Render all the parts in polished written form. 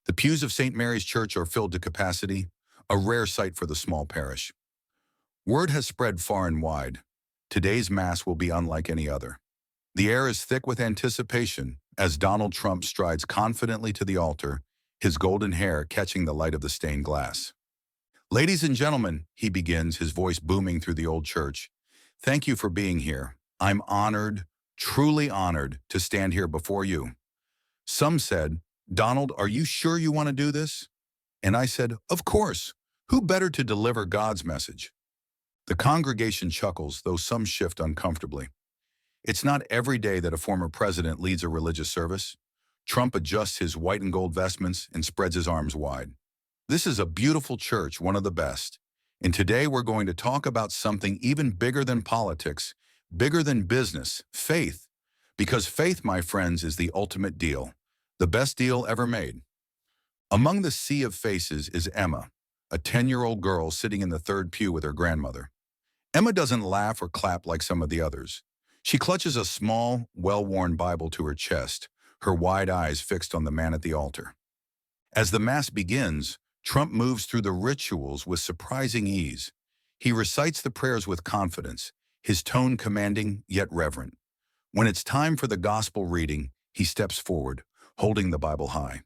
The pews of St. Mary's Church are filled to capacity, a rare sight for the small parish. Word has spread far and wide. Today's Mass will be unlike any other. The air is thick with anticipation as Donald Trump strides confidently to the altar, his golden hair catching the light of the stained glass. "Ladies and gentlemen," he begins, his voice booming through the old church, "thank you for being here. I'm honored, truly honored, to stand here before you." Some said, "Donald, are you sure you want to do this?" And I said, "Of course. Who better to deliver God's message?" The congregation chuckles, though some shift uncomfortably. It's not every day that a former president leads a religious service. Trump adjusts his white and gold vestments and spreads his arms wide. "This is a beautiful church, one of the best. And today we're going to talk about something even bigger than politics, bigger than business, faith. Because faith, my friends, is the ultimate deal, the best deal ever made." Among the sea of faces is Emma, a 10-year-old girl sitting in the third pew with her grandmother. Emma doesn't laugh or clap like some of the others. She clutches a small, well-worn Bible to her chest, her wide eyes fixed on the man at the altar. As the Mass begins, Trump moves through the rituals with surprising ease. He recites the prayers with confidence, his tone commanding yet reverent. When it's time for the gospel reading, he steps forward, holding the Bible high.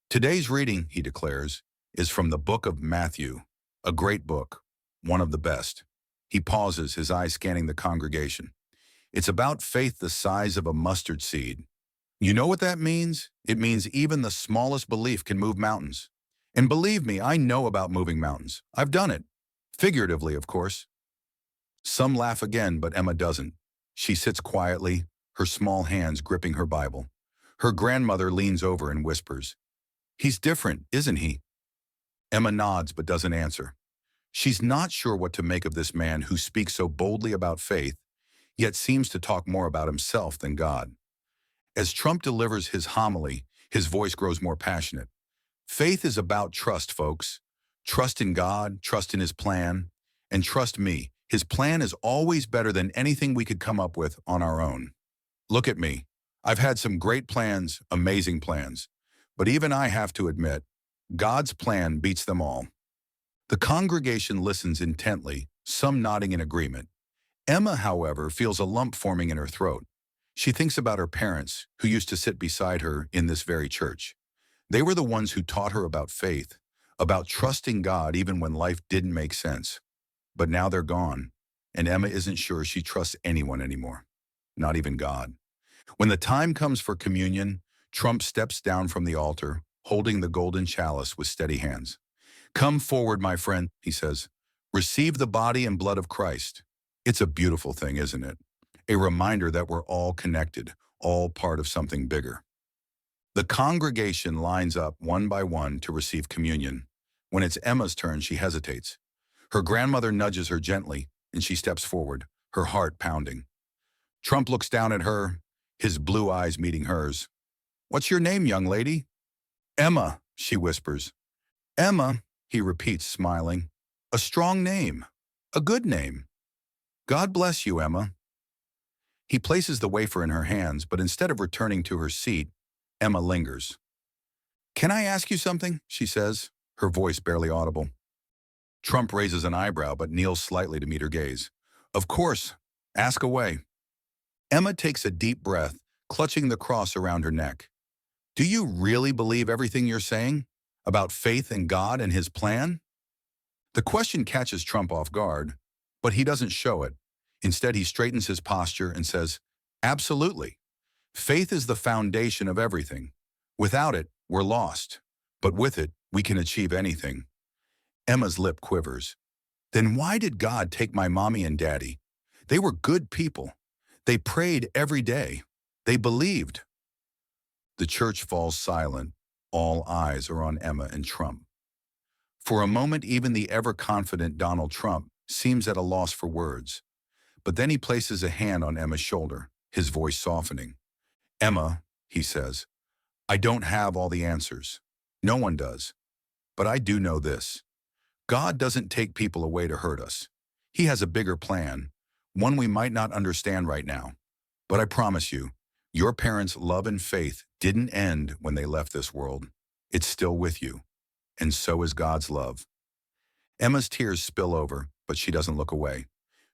"Today's reading," he declares, "is from the book of Matthew, a great book, one of the best." He pauses, his eyes scanning the congregation. "It's about faith the size of a mustard seed. You know what that means? It means even the smallest belief can move mountains. And believe me, I know about moving mountains. I've done it. Figuratively, of course." Some laugh again, but Emma doesn't. She sits quietly, her small hands gripping her Bible. Her grandmother leans over and whispers, "He's different, isn't he?" Emma nods but doesn't answer. She's not sure what to make of this man who speaks so boldly about faith, yet seems to talk more about himself than God. As Trump delivers his homily, his voice grows more passionate. "Faith is about trust, folks. Trust in God, trust in his plan, and trust me, his plan is always better than anything we could come up with on our own. Look at me. I've had some great plans, amazing plans, but even I have to admit, God's plan beats them all." The congregation listens intently, some nodding in agreement. Emma, however, feels a lump forming in her throat. She thinks about her parents, who used to sit beside her in this very church. They were the ones who taught her about faith, about trusting God even when life didn't make sense. But now they're gone, and Emma isn't sure she trusts anyone anymore, not even God. When the time comes for communion, Trump steps down from the altar, holding the golden chalice with steady hands. "Come forward, my friend," he says. "Receive the body and blood of Christ." It's a beautiful thing, isn't it? A reminder that we're all connected, all part of something bigger. The congregation lines up one by one to receive communion. When it's Emma's turn, she hesitates. Her grandmother nudges her gently, and she steps forward, her heart pounding. Trump looks down at her, his blue eyes meeting hers. "What's your name, young lady?" "Emma," she whispers. "Emma," he repeats, smiling. "A strong name, a good name. God bless you, Emma." He places the wafer in her hands, but instead of returning to her seat, Emma lingers. "Can I ask you something?" she says, her voice barely audible. Trump raises an eyebrow but kneels slightly to meet her gaze. "Of course, ask away." Emma takes a deep breath, clutching the cross around her neck. "Do you really believe everything you're saying about faith in God and his plan?" The question catches Trump off guard, but he doesn't show it. Instead, he straightens his posture and says, "Absolutely. Faith is the foundation of everything. Without it, we're lost. But with it, we can achieve anything." Emma's lip quivers. "Then why did God take my mommy and daddy? They were good people. They prayed every day. They believed." The church falls silent. All eyes are on Emma and Trump. For a moment, even the ever-confident Donald Trump seems at a loss for words. But then he places a hand on Emma's shoulder, his voice softening. "Emma," he says, "I don't have all the answers. No one does. But I do know this. God doesn't take people away to hurt us. He has a bigger plan, one we might not understand right now. But I promise you, your parents' love and faith didn't end when they left this world. It's still with you, and so is God's love. Emma's tears spill over, but she doesn't look away.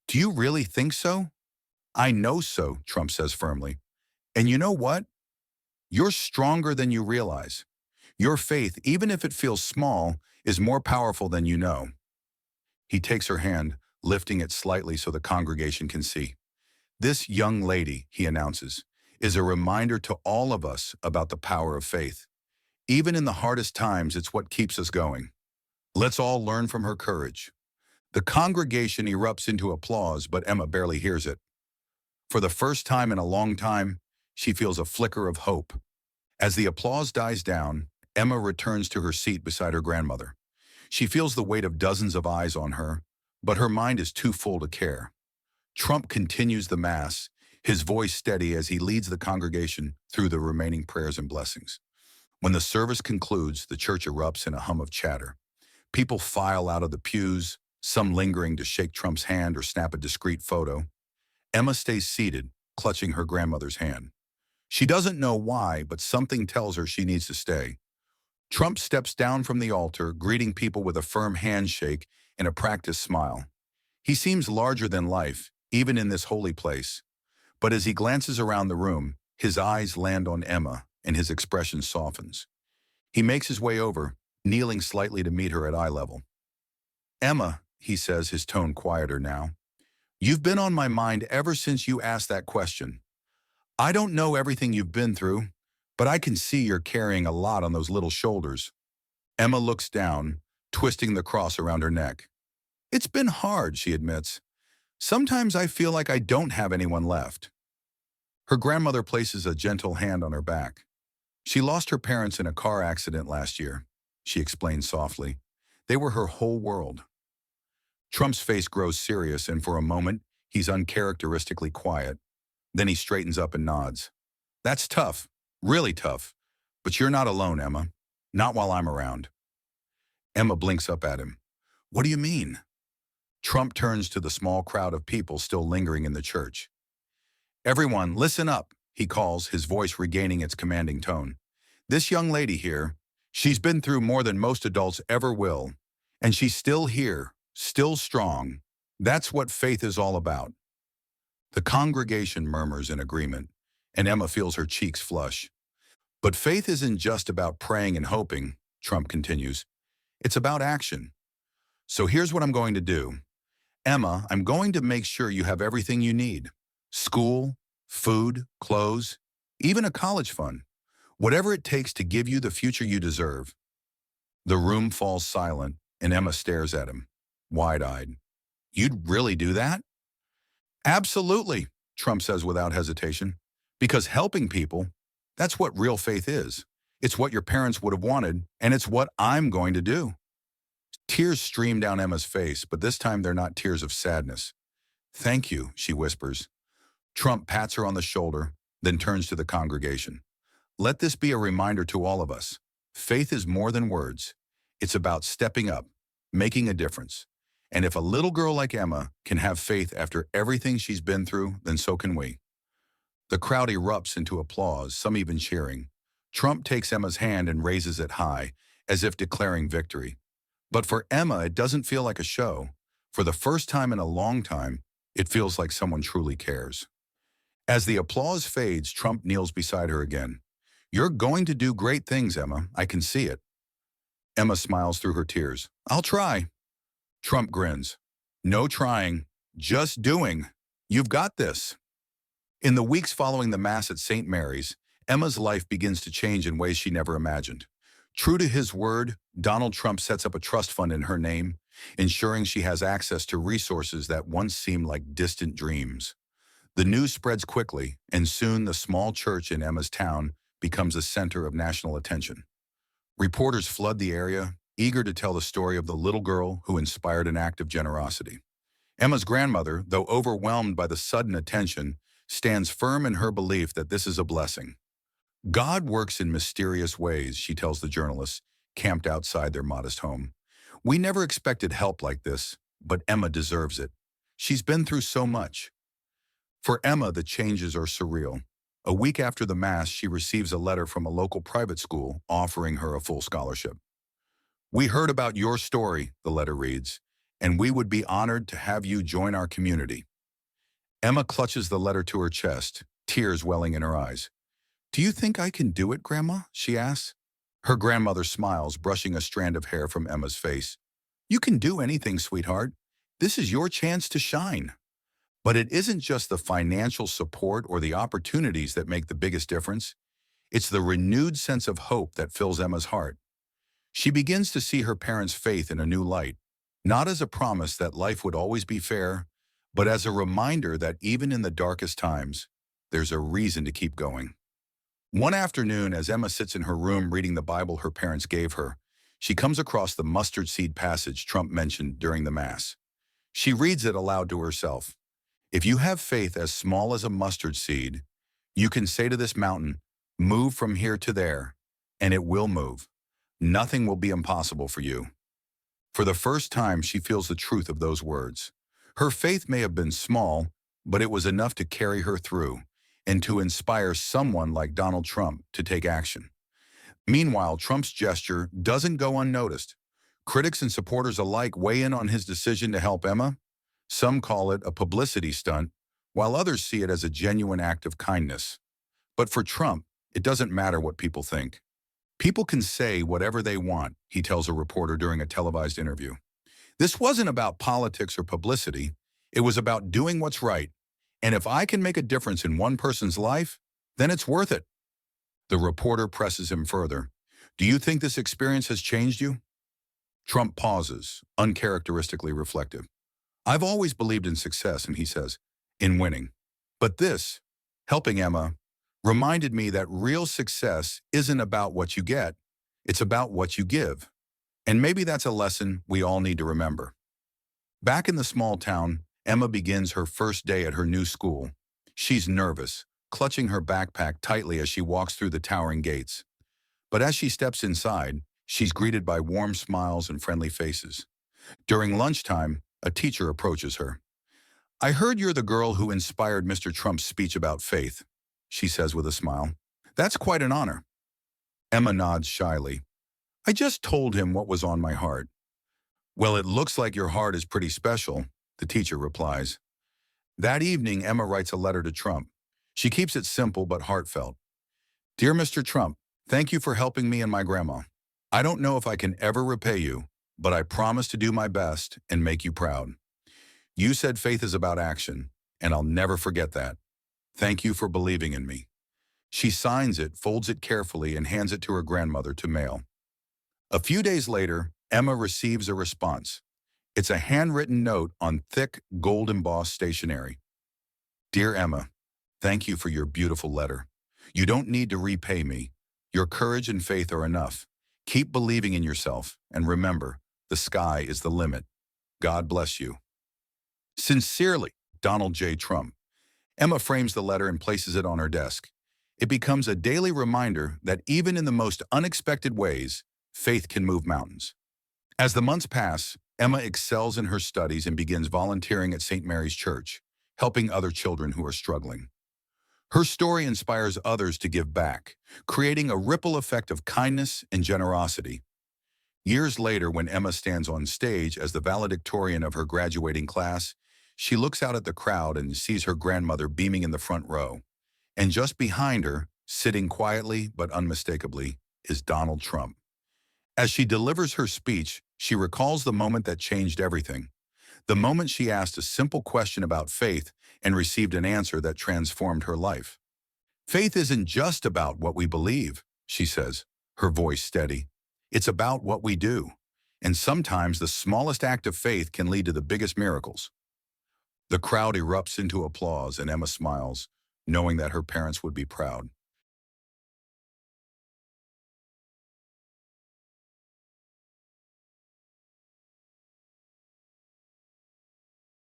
Do you really think so? I know so, Trump says firmly. And you know what? You're stronger than you realize. Your faith, even if it feels small, is more powerful than you know. He takes her hand, lifting it slightly so the congregation can see. This young lady, he announces, is a reminder to all of us about the power of faith. Even in the hardest times, it's what keeps us going. Let's all learn from her courage. The congregation erupts into applause, but Emma barely hears it. For the first time in a long time, she feels a flicker of hope. As the applause dies down, Emma returns to her seat beside her grandmother. She feels the weight of dozens of eyes on her, but her mind is too full to care. Trump continues the Mass, his voice steady as he leads the congregation through the remaining prayers and blessings. When the service concludes, the church erupts in a hum of chatter. People file out of the pews, some lingering to shake Trump's hand or snap a discreet photo. Emma stays seated, clutching her grandmother's hand. She doesn't know why, but something tells her she needs to stay. Trump steps down from the altar, greeting people with a firm handshake and a practiced smile. He seems larger than life, even in this holy place. But as he glances around the room, his eyes land on Emma, and his expression softens. He makes his way over, kneeling slightly to meet her at eye level. Emma, he says, his tone quieter now, you've been on my mind ever since you asked that question. I don't know everything you've been through, but I can see you're carrying a lot on those little shoulders. Emma looks down, twisting the cross around her neck. It's been hard, she admits. Sometimes I feel like I don't have anyone left. Her grandmother places a gentle hand on her back. She lost her parents in a car accident last year, she explains softly. They were her whole world. Trump's face grows serious, and for a moment, he's uncharacteristically quiet. Then he straightens up and nods. That's tough, really tough. But you're not alone, Emma. Not while I'm around. Emma blinks up at him. What do you mean? Trump turns to the small crowd of people still lingering in the church. Everyone, listen up, he calls, his voice regaining its commanding tone. This young lady here, she's been through more than most adults ever will, and she's still here, still strong. That's what faith is all about. The congregation murmurs in agreement, and Emma feels her cheeks flush. But faith isn't just about praying and hoping, Trump continues. It's about action. So here's what I'm going to do. Emma, I'm going to make sure you have everything you need. School, food, clothes, even a college fund. Whatever it takes to give you the future you deserve. The room falls silent, and Emma stares at him, wide-eyed. You'd really do that? Absolutely, Trump says without hesitation. Because helping people, that's what real faith is. It's what your parents would have wanted, and it's what I'm going to do. Tears stream down Emma's face, but this time they're not tears of sadness. Thank you, she whispers. Trump pats her on the shoulder, then turns to the congregation. Let this be a reminder to all of us. Faith is more than words. It's about stepping up, making a difference. And if a little girl like Emma can have faith after everything she's been through, then so can we. The crowd erupts into applause, some even cheering. Trump takes Emma's hand and raises it high, as if declaring victory. But for Emma, it doesn't feel like a show. For the first time in a long time, it feels like someone truly cares. As the applause fades, Trump kneels beside her again. You're going to do great things, Emma. I can see it. Emma smiles through her tears. I'll try. Trump grins. No trying, just doing. You've got this. In the weeks following the Mass at St. Mary's, Emma's life begins to change in ways she never imagined. True to his word, Donald Trump sets up a trust fund in her name, ensuring she has access to resources that once seemed like distant dreams. The news spreads quickly, and soon the small church in Emma's town becomes a center of national attention. Reporters flood the area, eager to tell the story of the little girl who inspired an act of generosity. Emma's grandmother, though overwhelmed by the sudden attention, stands firm in her belief that this is a blessing. God works in mysterious ways, she tells the journalists, camped outside their modest home. We never expected help like this, but Emma deserves it. She's been through so much. For Emma, the changes are surreal. A week after the Mass, she receives a letter from a local private school offering her a full scholarship. "We heard about your story," the letter reads, "and we would be honored to have you join our community." Emma clutches the letter to her chest, tears welling in her eyes. "Do you think I can do it, Grandma?" she asks. Her grandmother smiles, brushing a strand of hair from Emma's face. "You can do anything, sweetheart. This is your chance to shine." But it isn't just the financial support or the opportunities that make the biggest difference. It's the renewed sense of hope that fills Emma's heart. She begins to see her parents' faith in a new light, not as a promise that life would always be fair, but as a reminder that even in the darkest times, there's a reason to keep going. One afternoon, as Emma sits in her room reading the Bible her parents gave her, she comes across the mustard seed passage Trump mentioned during the Mass. She reads it aloud to herself. "If you have faith as small as a mustard seed, you can say to this mountain, 'Move from here to there,' and it will move. Nothing will be impossible for you." For the first time, she feels the truth of those words. Her faith may have been small, but it was enough to carry her through and to inspire someone like Donald Trump to take action. Meanwhile, Trump's gesture doesn't go unnoticed. Critics and supporters alike weigh in on his decision to help Emma. Some call it a publicity stunt, while others see it as a genuine act of kindness. But for Trump, it doesn't matter what people think. "People can say whatever they want," he tells a reporter during a televised interview. "This wasn't about politics or publicity. It was about doing what's right. And if I can make a difference in one person's life, then it's worth it." The reporter presses him further. "Do you think this experience has changed you?" Trump pauses, uncharacteristically reflective. "I've always believed in success," and he says, "in winning. But this, helping Emma, reminded me that real success isn't about what you get, it's about what you give." And maybe that's a lesson we all need to remember. Back in the small town, Emma begins her first day at her new school. She's nervous, clutching her backpack tightly as she walks through the towering gates. But as she steps inside, she's greeted by warm smiles and friendly faces. During lunchtime, a teacher approaches her. "I heard you're the girl who inspired Mr. Trump's speech about faith," she says with a smile. "That's quite an honor." Emma nods shyly. "I just told him what was on my heart." "Well, it looks like your heart is pretty special," the teacher replies. That evening, Emma writes a letter to Trump. She keeps it simple but heartfelt. "Dear Mr. Trump, thank you for helping me and my grandma. I don't know if I can ever repay you, but I promise to do my best and make you proud. You said faith is about action, and I'll never forget that. Thank you for believing in me." She signs it, folds it carefully, and hands it to her grandmother to mail. A few days later, Emma receives a response. It's a handwritten note on thick, gold-embossed stationery. "Dear Emma, thank you for your beautiful letter. You don't need to repay me. Your courage and faith are enough. Keep believing in yourself, and remember, the sky is the limit. God bless you. Sincerely, Donald J. Trump." Emma frames the letter and places it on her desk. It becomes a daily reminder that even in the most unexpected ways, faith can move mountains. As the months pass, Emma excels in her studies and begins volunteering at St. Mary's Church, helping other children who are struggling. Her story inspires others to give back, creating a ripple effect of kindness and generosity. Years later, when Emma stands on stage as the valedictorian of her graduating class, she looks out at the crowd and sees her grandmother beaming in the front row. And just behind her, sitting quietly but unmistakably, is Donald Trump. As she delivers her speech, she recalls the moment that changed everything. The moment she asked a simple question about faith and received an answer that transformed her life. "Faith isn't just about what we believe," she says, her voice steady. "It's about what we do. And sometimes the smallest act of faith can lead to the biggest miracles." The crowd erupts into applause and Emma smiles, knowing that her parents would be proud.